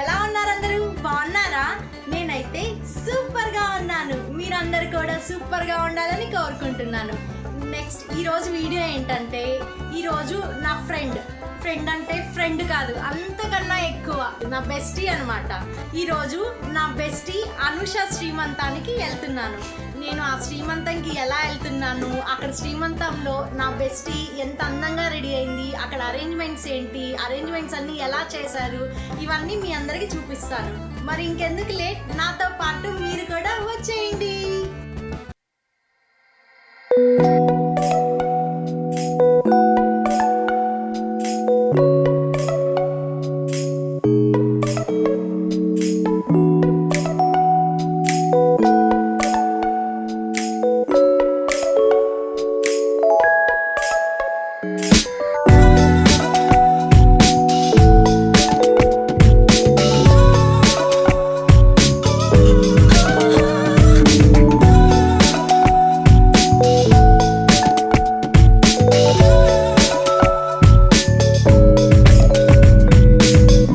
ఎలా ఉన్నారు అందరూ? బాగున్నారా? నేనైతే సూపర్గా ఉన్నాను. మీరందరూ కూడా సూపర్గా ఉండాలని కోరుకుంటున్నాను. నెక్స్ట్ ఈరోజు వీడియో ఏంటంటే, ఈరోజు నా ఫ్రెండ్ అంటే ఫ్రెండ్ కాదు, అంతకన్నా ఎక్కువ నా బెస్టీ అనమాట. ఈరోజు నా బెస్టీ అనుష శ్రీమంతానికి వెళ్తున్నాను. నేను ఆ శ్రీమంతంకి ఎలా వెళ్తున్నాను, అక్కడ శ్రీమంతంలో నా బెస్టీ ఎంత అందంగా రెడీ అయింది, అక్కడ అరేంజ్మెంట్స్ ఏంటి, అరేంజ్మెంట్స్ అన్నీ ఎలా చేశారు, ఇవన్నీ మీ అందరికీ చూపిస్తాను. మరి ఇంకెందుకు లేట్, నాతో పాటు మీరు కూడా వచ్చేయండి.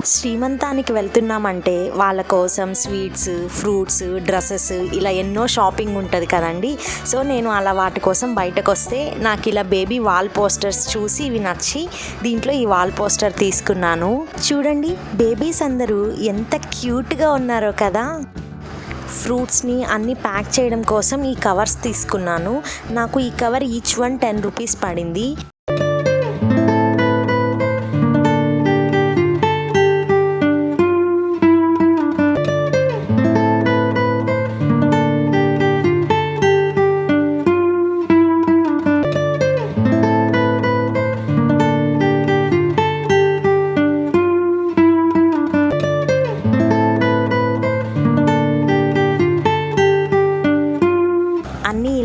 శ్రీమంతానికి వెళ్తున్నామంటే వాళ్ళ కోసం స్వీట్స్, ఫ్రూట్స్, డ్రెస్సెస్ ఇలా ఎన్నో షాపింగ్ ఉంటుంది కదండి. సో నేను అలా వాటి కోసం బయటకు వస్తే నాకు ఇలా బేబీ వాల్ పోస్టర్స్ చూసి ఇవి నచ్చి దీంట్లో ఈ వాల్ పోస్టర్ తీసుకున్నాను. చూడండి బేబీస్ అందరూ ఎంత క్యూట్గా ఉన్నారో కదా. ఫ్రూట్స్ని అన్నీ ప్యాక్ చేయడం కోసం ఈ కవర్స్ తీసుకున్నాను. నాకు ఈ కవర్ ఈచ్ వన్ 10 రూపీస్ పడింది.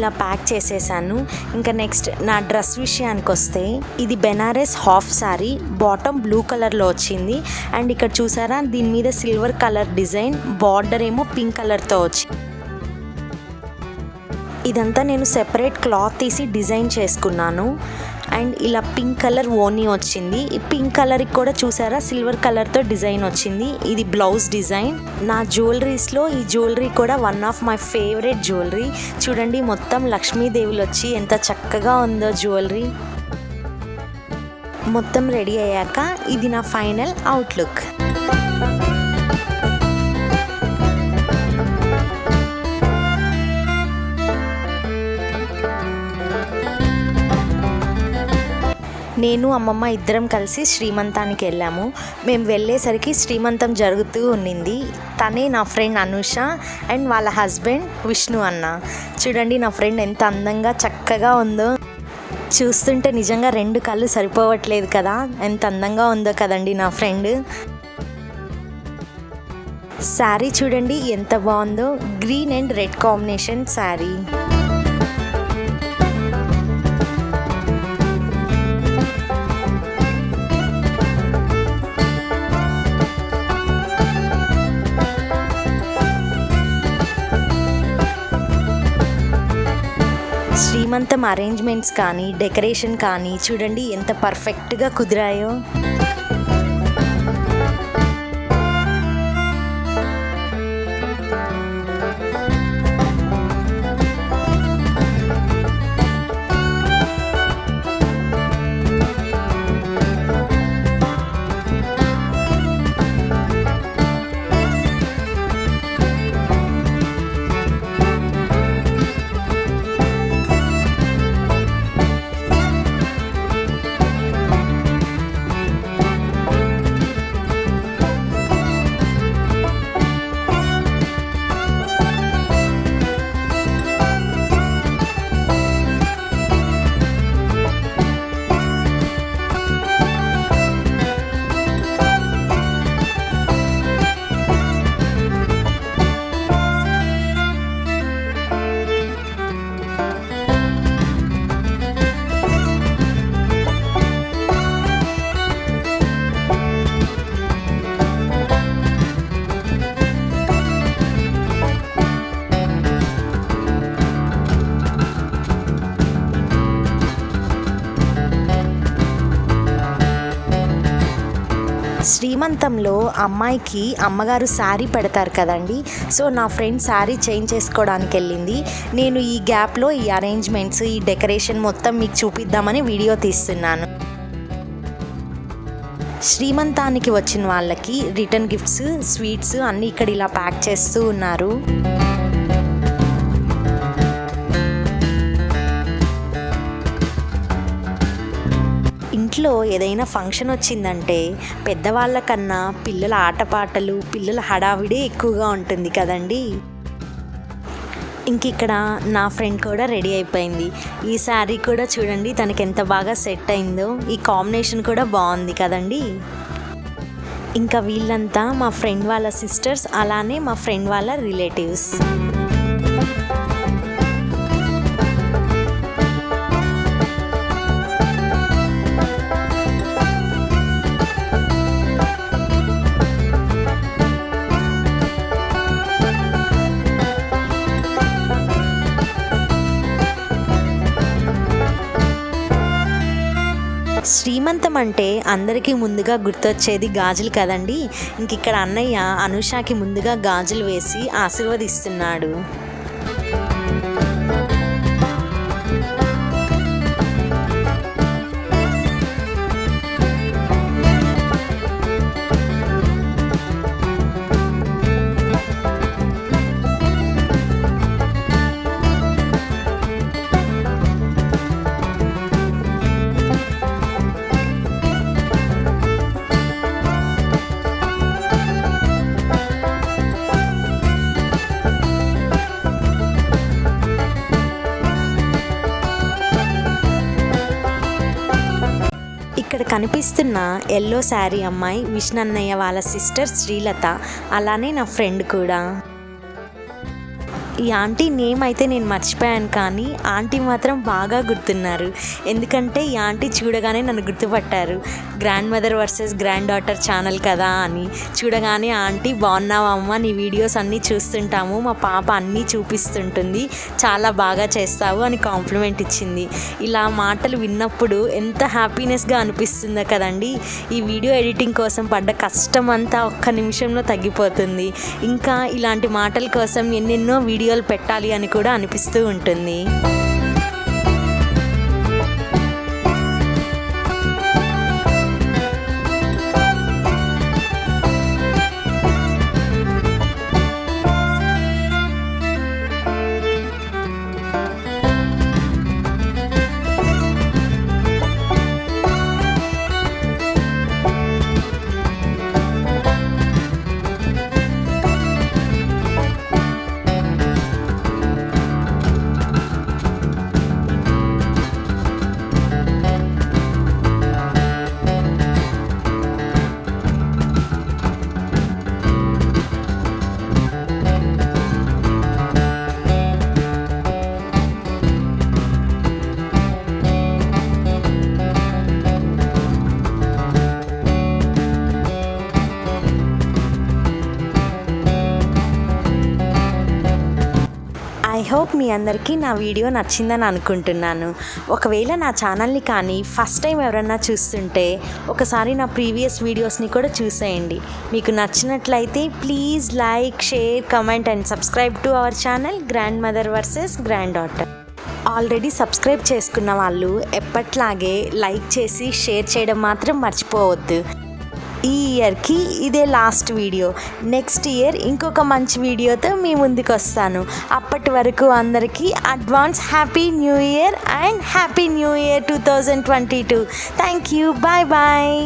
ఇలా ప్యాక్ చేసేసాను. ఇంకా నెక్స్ట్ నా డ్రెస్ విషయానికి వస్తే, ఇది Banaras half sari, bottom blue కలర్లో వచ్చింది. అండ్ ఇక్కడ చూసారా, దీని మీద సిల్వర్ కలర్ డిజైన్, బార్డర్ ఏమో పింక్ కలర్తో వచ్చింది. ఇదంతా నేను సెపరేట్ క్లాత్ తీసి డిజైన్ చేసుకున్నాను. అండ్ ఇలా పింక్ కలర్ ఓనీ వచ్చింది. ఈ పింక్ కలర్కి కూడా చూసారా సిల్వర్ కలర్తో డిజైన్ వచ్చింది. ఇది బ్లౌజ్ డిజైన్. నా జ్యువెలరీస్లో ఈ జ్యువెలరీ కూడా one of my favourite jewellery. చూడండి మొత్తం లక్ష్మీదేవులు వచ్చి ఎంత చక్కగా ఉందో జ్యువెలరీ. మొత్తం రెడీ అయ్యాక ఇది నా ఫైనల్ అవుట్లుక్. నేను అమ్మమ్మ ఇద్దరం కలిసి శ్రీమంతానికి వెళ్ళాము. మేము వెళ్ళేసరికి శ్రీమంతం జరుగుతూ ఉండింది. తనే నా ఫ్రెండ్ అనుష అండ్ వాళ్ళ హస్బెండ్ విష్ణు అన్న. చూడండి నా ఫ్రెండ్ ఎంత అందంగా చక్కగా ఉందో. చూస్తుంటే నిజంగా 2 కళ్ళు సరిపోవట్లేదు కదా, ఎంత అందంగా ఉందో కదండి నా ఫ్రెండ్. శారీ చూడండి ఎంత బాగుందో, green and red combination sari. శ్రీమంతం అరేంజ్మెంట్స్ కానీ డెకరేషన్ కానీ చూడండి ఎంత పర్ఫెక్ట్గా కుదిరాయో. శ్రీమంతంలో అమ్మాయికి అమ్మగారు శారీ పెడతారు కదండి. సో నా ఫ్రెండ్ శారీ చేంజ్ చేసుకోవడానికి వెళ్ళింది. నేను ఈ గ్యాప్లో ఈ అరేంజ్మెంట్స్, ఈ డెకరేషన్ మొత్తం మీకు చూపిద్దామని వీడియో తీస్తున్నాను. శ్రీమంతానికి వచ్చిన వాళ్ళకి రిటర్న్ గిఫ్ట్స్, స్వీట్స్ అన్నీ ఇక్కడ ఇలా ప్యాక్ చేస్తూ ఉన్నారు. ఇంట్లో ఏదైనా ఫంక్షన్ వచ్చిందంటే పెద్దవాళ్ళ కన్నా పిల్లల ఆటపాటలు, పిల్లల హడావిడే ఎక్కువగా ఉంటుంది కదండి. ఇంక ఇక్కడ నా ఫ్రెండ్ కూడా రెడీ అయిపోయింది. ఈ శారీ కూడా చూడండి తనకి ఎంత బాగా సెట్ అయిందో. ఈ కాంబినేషన్ కూడా బాగుంది కదండి. ఇంకా వీళ్ళంతా మా ఫ్రెండ్ వాళ్ళ సిస్టర్స్, అలానే మా ఫ్రెండ్ వాళ్ళ రిలేటివ్స్. శ్రీమంతం అంటే అందరికీ ముందుగా గుర్తొచ్చేది గాజులు కదండి. ఇంక ఇక్కడ అన్నయ్య అనుషాకి ముందుగా గాజులు వేసి ఆశీర్వదిస్తున్నాడు. ఇక్కడ కనిపిస్తున్న ఎల్లో శారీ అమ్మాయి విష్ణన్నయ్య వాళ్ళ సిస్టర్ శ్రీలత, అలానే నా ఫ్రెండ్ కూడా. ఈ ఆంటీ నేమ్ అయితే నేను మర్చిపోయాను, కానీ ఆంటీ మాత్రం బాగా గుర్తున్నారు. ఎందుకంటే ఈ ఆంటీ చూడగానే నన్ను గుర్తుపట్టారు. GrandMother VS GrandDaughter ఛానల్ కదా అని. చూడగానే ఆంటీ బాగున్నావమ్మా, నీ వీడియోస్ అన్నీ చూస్తుంటాము, మా పాప అన్నీ చూపిస్తుంటుంది, చాలా బాగా చేస్తావు అని కాంప్లిమెంట్ ఇచ్చింది. ఇలా మాటలు విన్నప్పుడు ఎంత హ్యాపీనెస్గా అనిపిస్తుందో కదండి. ఈ వీడియో ఎడిటింగ్ కోసం పడ్డ కష్టం అంతా ఒక్క నిమిషంలో తగ్గిపోతుంది. ఇంకా ఇలాంటి మాటల కోసం ఎన్నెన్నో వీడియోలు పెట్టాలి అని కూడా అనిపిస్తూ ఉంటుంది. ఐ హోప్ మీ అందరికీ నా వీడియో నచ్చిందని అనుకుంటున్నాను. ఒకవేళ నా ఛానల్ని కానీ ఫస్ట్ టైం ఎవరన్నా చూస్తుంటే ఒకసారి నా ప్రీవియస్ వీడియోస్ని కూడా చూసేయండి. మీకు నచ్చినట్లయితే please like, share, comment and subscribe to our channel GrandMother VS GrandDaughter. Already subscribe చేసుకున్న వాళ్ళు ఎప్పట్లాగే లైక్ చేసి షేర్ చేయడం మాత్రం మర్చిపోవద్దు. ఈ ఇయర్కి ఇదే లాస్ట్ వీడియో. నెక్స్ట్ ఇయర్ ఇంకొక మంచి వీడియోతో మీ ముందుకు వస్తాను. అప్పటి వరకు అందరికీ advance happy new year and happy new year 2022. Thank you. Bye bye.